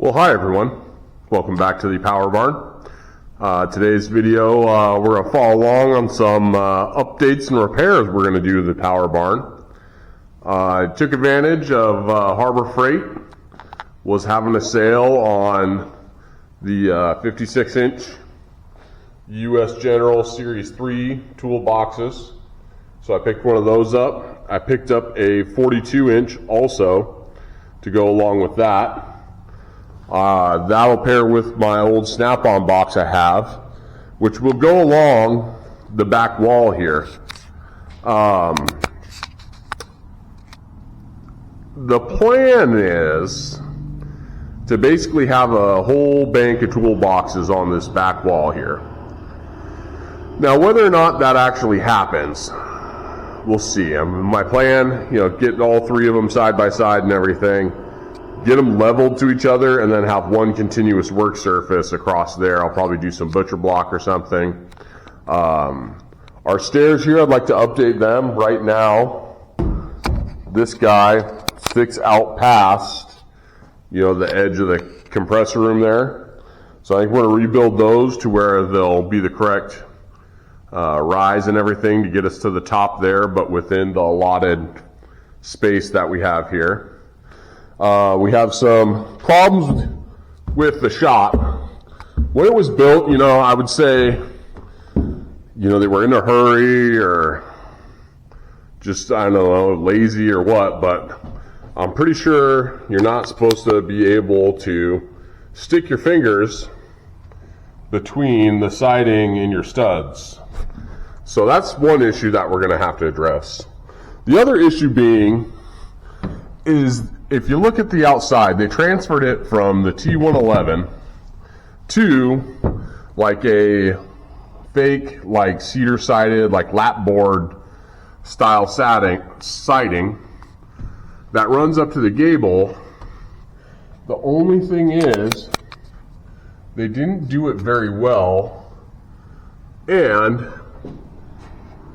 Well, hi everyone. Welcome back to the Power Barn. Today's video, we're going to follow along on some updates and repairs we're going to do to the Power Barn. I took advantage of Harbor Freight, was having a sale on the 56-inch US General Series 3 toolboxes. So I picked one of those up. I picked up a 42-inch also to go along with that. That'll pair with my old Snap-on box I have, which will go along the back wall here. The plan is to basically have a whole bank of toolboxes on this back wall here. Now, whether or not that actually happens, we'll see. My plan, get all three of them side by side and everything, get them leveled to each other, and then have one continuous work surface across there. I'll probably do some butcher block or something. Our stairs here, I'd like to update them right now. This guy sticks out past, the edge of the compressor room there. So I think we're going to rebuild those to where they'll be the correct rise and everything to get us to the top there, but within the allotted space that we have here. We have some problems with the shop. When it was built, I would say, they were in a hurry or just, I don't know, lazy or what, but I'm pretty sure you're not supposed to be able to stick your fingers between the siding and your studs. So that's one issue that we're going to have to address. The other issue being is, if you look at the outside, they transferred it from the T111 to like a fake, like cedar sided, like lapboard style siding that runs up to the gable. The only thing is, they didn't do it very well, and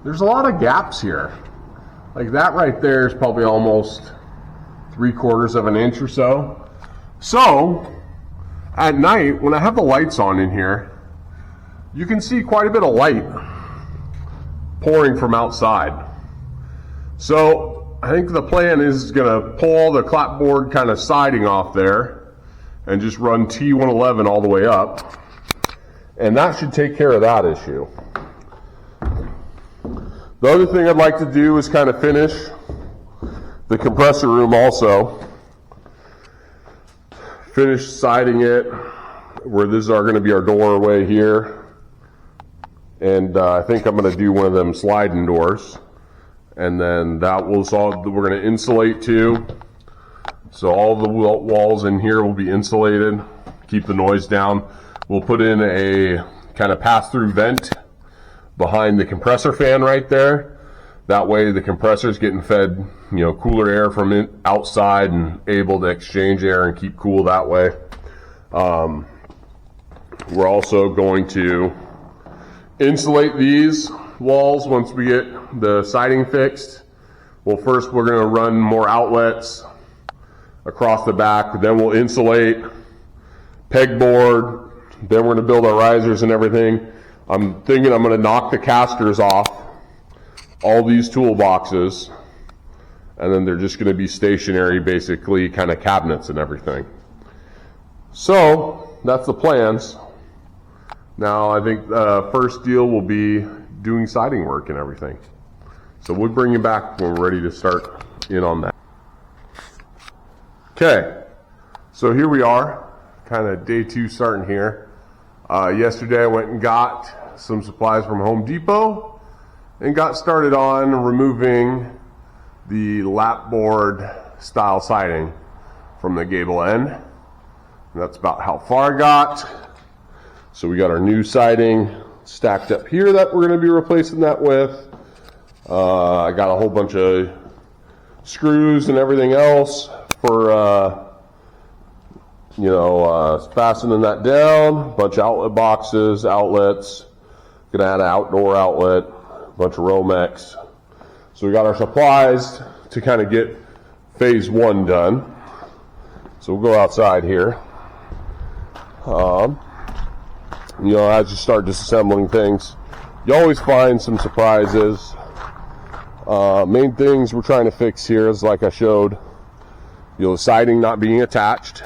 there's a lot of gaps here. Like that right there is probably almost 3/4 of an inch or so. So at night, when I have the lights on in here, you can see quite a bit of light pouring from outside. So I think the plan is going to pull all the clapboard kind of siding off there and just run T111 all the way up, and that should take care of that issue. The other thing I'd like to do is kind of finish the compressor room also. Finish siding it where these are going to be our doorway here. And I think I'm going to do one of them sliding doors. And then that will solve, we're going to insulate too. So all the walls in here will be insulated, keep the noise down. We'll put in a kind of pass-through vent behind the compressor fan right there. That way the compressor is getting fed, cooler air from outside and able to exchange air and keep cool that way. We're also going to insulate these walls once we get the siding fixed. Well, first we're going to run more outlets across the back, then we'll insulate, pegboard, then we're going to build our risers and everything. I'm thinking I'm going to knock the casters off all these toolboxes, and then they're just going to be stationary, basically kind of cabinets and everything. So that's the plans. Now I think the first deal will be doing siding work and everything. So we'll bring you back when we're ready to start in on that. Okay, so here we are, kind of day 2 starting here. Yesterday I went and got some supplies from Home Depot and got started on removing the lapboard style siding from the gable end. And that's about how far I got. So we got our new siding stacked up here that we're going to be replacing that with. I got a whole bunch of screws and everything else for fastening that down. Bunch of outlet boxes, outlets. Gonna add an outdoor outlet. Bunch of Romex. So we got our supplies to kind of get phase 1 done. So we'll go outside here. You know, as you start disassembling things, you always find some surprises. Main things we're trying to fix here is, like I showed, you know, the siding not being attached.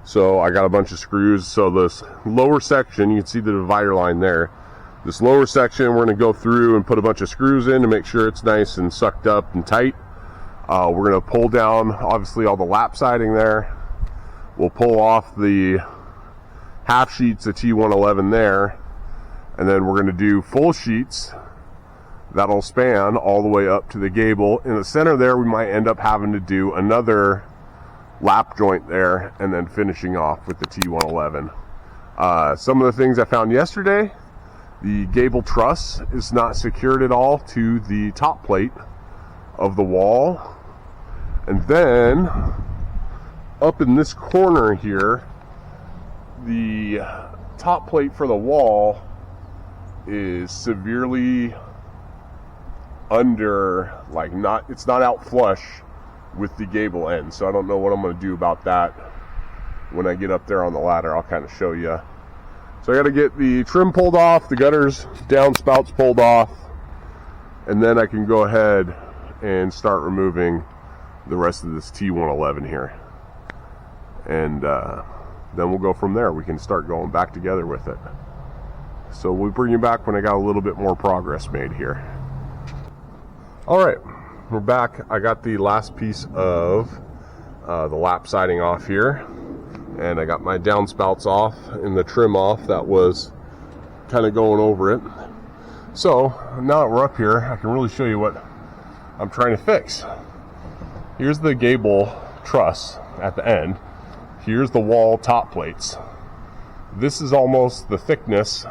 So I got a bunch of screws. So this lower section, you can see the divider line there. This lower section, we're going to go through and put a bunch of screws in to make sure it's nice and sucked up and tight. We're going to pull down, obviously, all the lap siding there. We'll pull off the half sheets of T111 there. And then we're going to do full sheets that'll span all the way up to the gable. In the center there, we might end up having to do another lap joint there and then finishing off with the T111. Some of the things I found yesterday, the gable truss is not secured at all to the top plate of the wall. And then up in this corner here, the top plate for the wall is severely under, like, it's not out flush with the gable end. So I don't know what I'm going to do about that. When I get up there on the ladder, I'll kind of show you. So I got to get the trim pulled off, the gutters, downspouts pulled off, and then I can go ahead and start removing the rest of this T111 here. And then we'll go from there. We can start going back together with it. So we'll bring you back when I got a little bit more progress made here. All right, we're back. I got the last piece of the lap siding off here, and I got my downspouts off and the trim off that was kind of going over it. So now that we're up here, I can really show you what I'm trying to fix. Here's the gable truss at the end. Here's the wall top plates. This is almost the thickness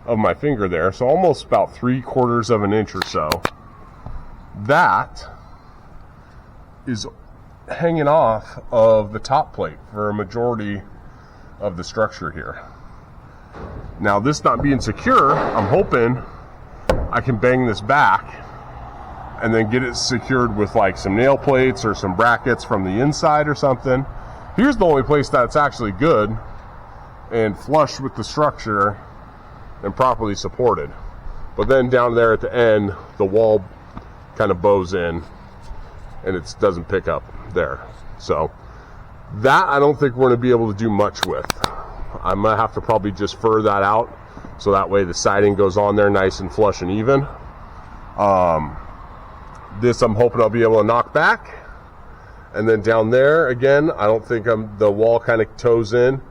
of my finger there, so almost about 3/4 of an inch or so. That is hanging off of the top plate for a majority of the structure here. Now, this not being secure, I'm hoping I can bang this back and then get it secured with like some nail plates or some brackets from the inside or something. Here's the only place that's actually good and flush with the structure and properly supported. But then down there at the end, the wall kind of bows in and it doesn't pick up there. So that I don't think we're going to be able to do much with. I'm going to have to probably just fur that out so that way the siding goes on there nice and flush and even. This I'm hoping I'll be able to knock back. And then down there, again, I don't think the wall kind of toes in,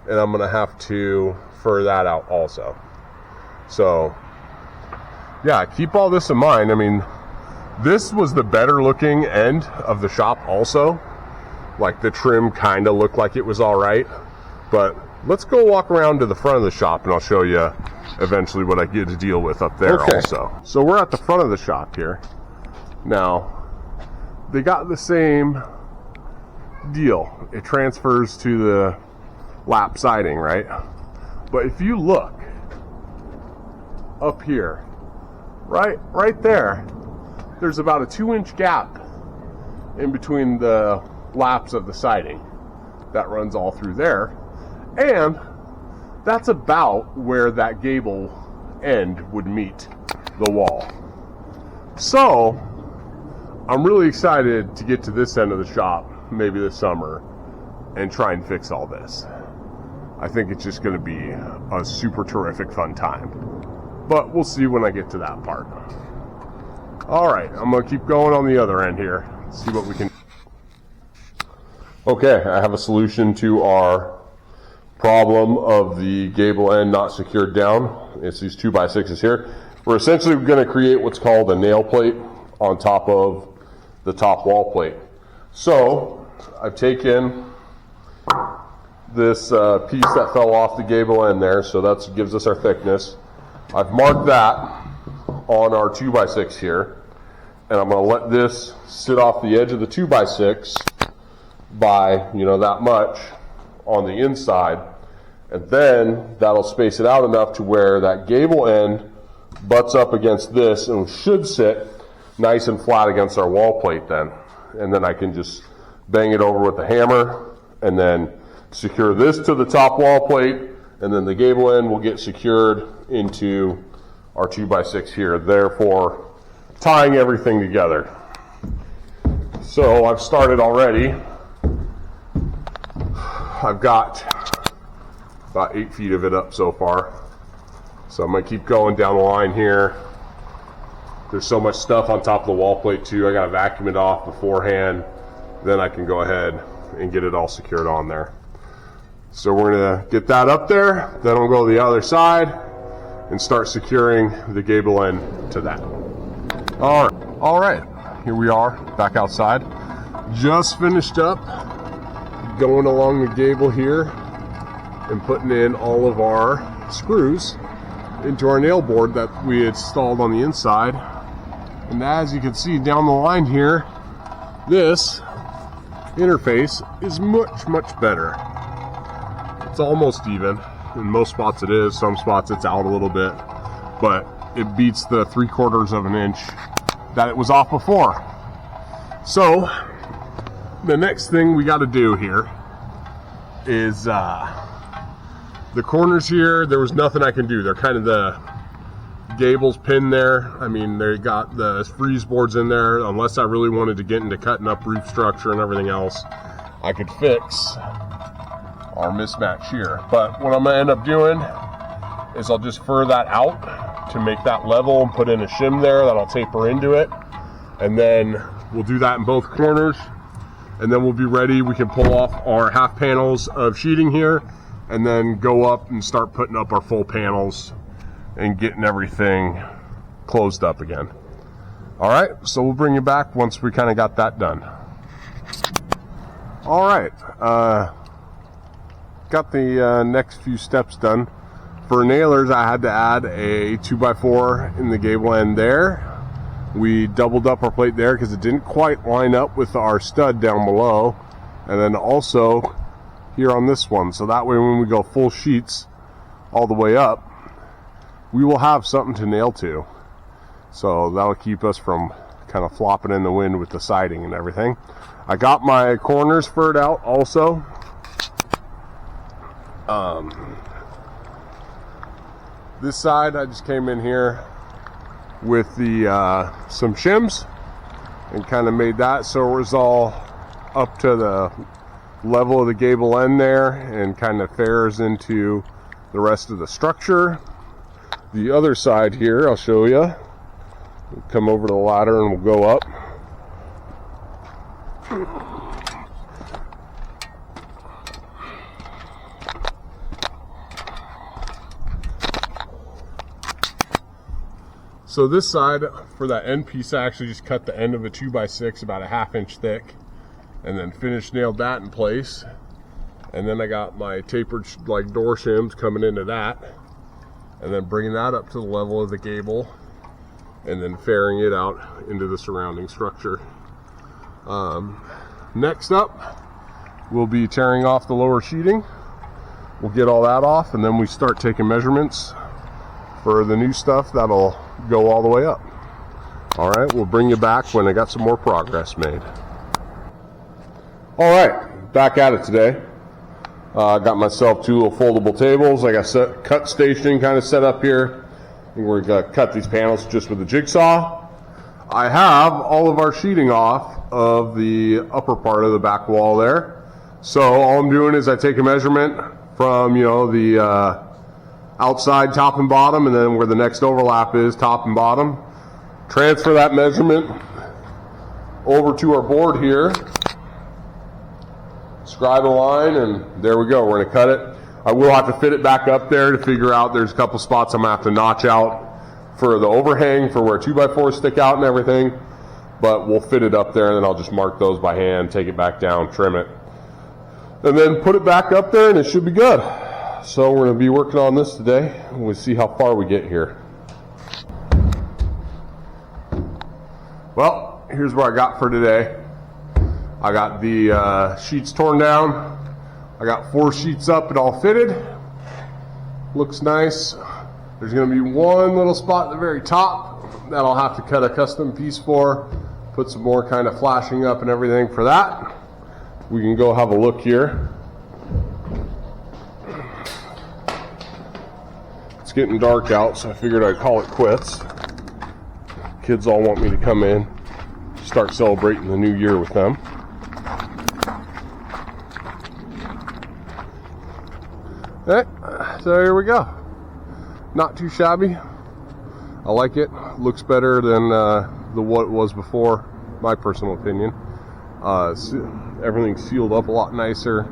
and I'm going to have to fur that out also. So, yeah, keep all this in mind. I mean, this was the better looking end of the shop also. Like, the trim kind of looked like it was all right. But let's go walk around to the front of the shop, and I'll show you eventually what I get to deal with up there also. So we're at the front of the shop here. Now, they got the same deal. It transfers to the lap siding, right? But if you look up here, right there, there's about a 2-inch gap in between the laps of the siding that runs all through there, and that's about where that gable end would meet the wall. So I'm really excited to get to this end of the shop maybe this summer and try and fix all this. I think it's just going to be a super terrific fun time, but we'll see when I get to that part. All right, I'm going to keep going on the other end here, see what we can. Okay, I have a solution to our problem of the gable end not secured down. It's these 2x6s here. We're essentially going to create what's called a nail plate on top of the top wall plate. So I've taken this piece that fell off the gable end there, so that gives us our thickness. I've marked that on our 2x6 here, and I'm going to let this sit off the edge of the 2x6 by, you know, that much on the inside, and then that'll space it out enough to where that gable end butts up against this and should sit nice and flat against our wall plate then. And then I can just bang it over with a hammer and then secure this to the top wall plate, and then the gable end will get secured into our 2x6 here, therefore tying everything together. So I've started already. I've got about 8 feet of it up so far. So I'm gonna keep going down the line here. There's so much stuff on top of the wall plate too. I gotta vacuum it off beforehand. Then I can go ahead and get it all secured on there. So we're gonna get that up there. Then we'll go to the other side and start securing the gable end to that. All right, here we are back outside. Just finished up going along the gable here and putting in all of our screws into our nail board that we installed on the inside. And as you can see down the line here, this interface is much better. It's almost even. In most spots it is, some spots it's out a little bit, but it beats the 3/4 of an inch that it was off before. So the next thing we got to do here is the corners here. There was nothing I can do. They're kind of the gables pinned there. I mean, they got the freeze boards in there. Unless I really wanted to get into cutting up roof structure and everything else, I could fix our mismatch here. But what I'm gonna end up doing is I'll just fur that out to make that level and put in a shim there that I'll taper into it. And then we'll do that in both corners. And then we'll be ready. We can pull off our half panels of sheeting here and then go up and start putting up our full panels and getting everything closed up again. All right, so we'll bring you back once we kind of got that done. All right, got the next few steps done. For nailers, I had to add a 2x4 in the gable end there. We doubled up our plate there because it didn't quite line up with our stud down below. And then also here on this one, so that way when we go full sheets all the way up, we will have something to nail to. So that'll keep us from kind of flopping in the wind with the siding and everything. I got my corners furred out also. This side I just came in here with the some shims and kind of made that so it was all up to the level of the gable end there and kind of fares into the rest of the structure. The other side here, I'll show you. We'll come over to the ladder and we'll go up. So this side, for that end piece, I actually just cut the end of a 2x6 about a ½ inch thick and then nailed that in place. And then I got my tapered like door shims coming into that and then bringing that up to the level of the gable and then fairing it out into the surrounding structure. Next up, we'll be tearing off the lower sheeting. We'll get all that off and then we start taking measurements for the new stuff that'll go all the way up. All right, we'll bring you back when I got some more progress made. All right, back at it today. I got myself 2 little foldable tables. I got cut station kind of set up here. We're gonna cut these panels just with a jigsaw. I have all of our sheeting off of the upper part of the back wall there. So all I'm doing is I take a measurement from, you know, the outside top and bottom, and then where the next overlap is top and bottom. Transfer that measurement over to our board here. Scribe a line, and there we go. We're going to cut it. I will have to fit it back up there to figure out. There's a couple spots I'm going to have to notch out for the overhang for where 2x4s stick out and everything. But we'll fit it up there, and then I'll just mark those by hand, take it back down, trim it, and then put it back up there, and it should be good. So we're going to be working on this today. We'll see how far we get here. Well, here's what I got for today. I got the sheets torn down. I got 4 sheets up and all fitted. Looks nice. There's going to be one little spot at the very top that I'll have to cut a custom piece for. Put some more kind of flashing up and everything for that. We can go have a look here. getting dark out, so I figured I'd call it quits. Kids all want me to come in, start celebrating the new year with them. Okay, so here we go. Not too shabby. I like it. Looks better than what it was before, my personal opinion. Everything's sealed up a lot nicer.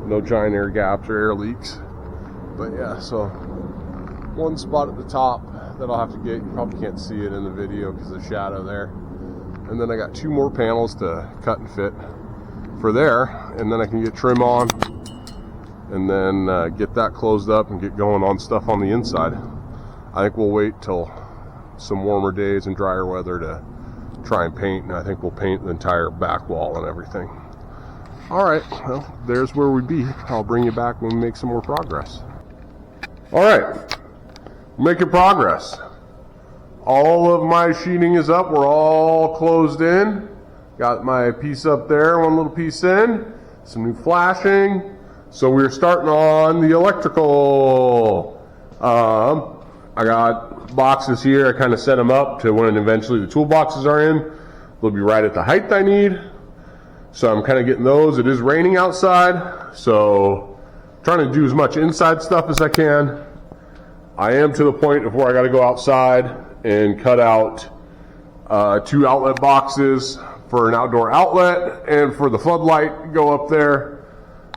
No giant air gaps or air leaks. But yeah, so one spot at the top that I'll have to get. You probably can't see it in the video because of the shadow there. And then I got 2 more panels to cut and fit for there. And then I can get trim on. And then get that closed up and get going on stuff on the inside. I think we'll wait till some warmer days and drier weather to try and paint, and I think we'll paint the entire back wall and everything. Alright, well, there's where we'd be. I'll bring you back when we make some more progress. Alright, making progress. All of my sheeting is up. We're all closed in. Got my piece up there, one little piece in. Some new flashing. So we're starting on the electrical. I got boxes here. I kind of set them up to when eventually the toolboxes are in. They'll be right at the height I need. So I'm kind of getting those. It is raining outside, so trying to do as much inside stuff as I can. I am to the point of where I got to go outside and cut out 2 outlet boxes for an outdoor outlet and for the floodlight go up there.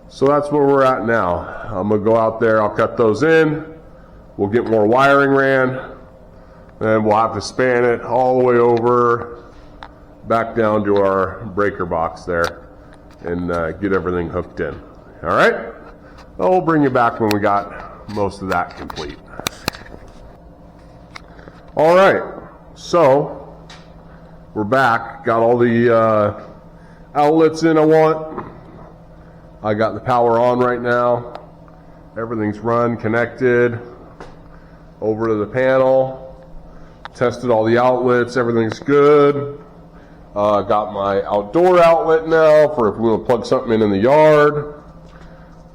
So that's where we're at now. I'm going to go out there. I'll cut those in. We'll get more wiring ran, and we'll have to span it all the way over back down to our breaker box there and get everything hooked in. All right? I'll bring you back when we got most of that complete. All right, so we're back. Got all the outlets in I want. I got the power on right now. Everything's run, connected. Over to the panel, tested all the outlets, everything's good. Got my outdoor outlet now for if we want to plug something in the yard.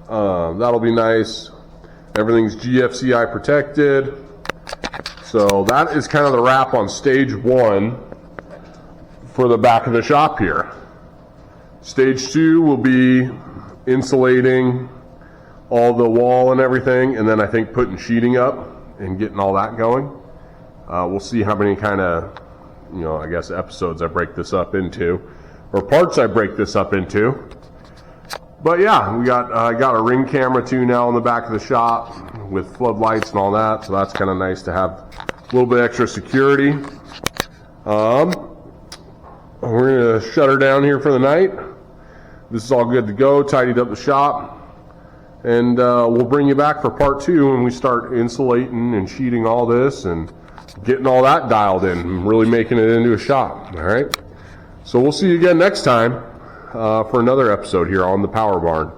That'll be nice. Everything's GFCI protected. So that is kind of the wrap on stage 1 for the back of the shop here. Stage 2 will be insulating all the wall and everything, and then I think putting sheeting up and getting all that going. We'll see how many kind of, I guess episodes I break this up into, or parts I break this up into. But yeah, I got a Ring camera too now in the back of the shop with floodlights and all that, so that's kind of nice to have a little bit extra security. We're gonna shut her down here for the night. This is all good to go, tidied up the shop. And we'll bring you back for part 2 when we start insulating and sheeting all this and getting all that dialed in and really making it into a shop. All right? So we'll see you again next time for another episode here on the Power Barn.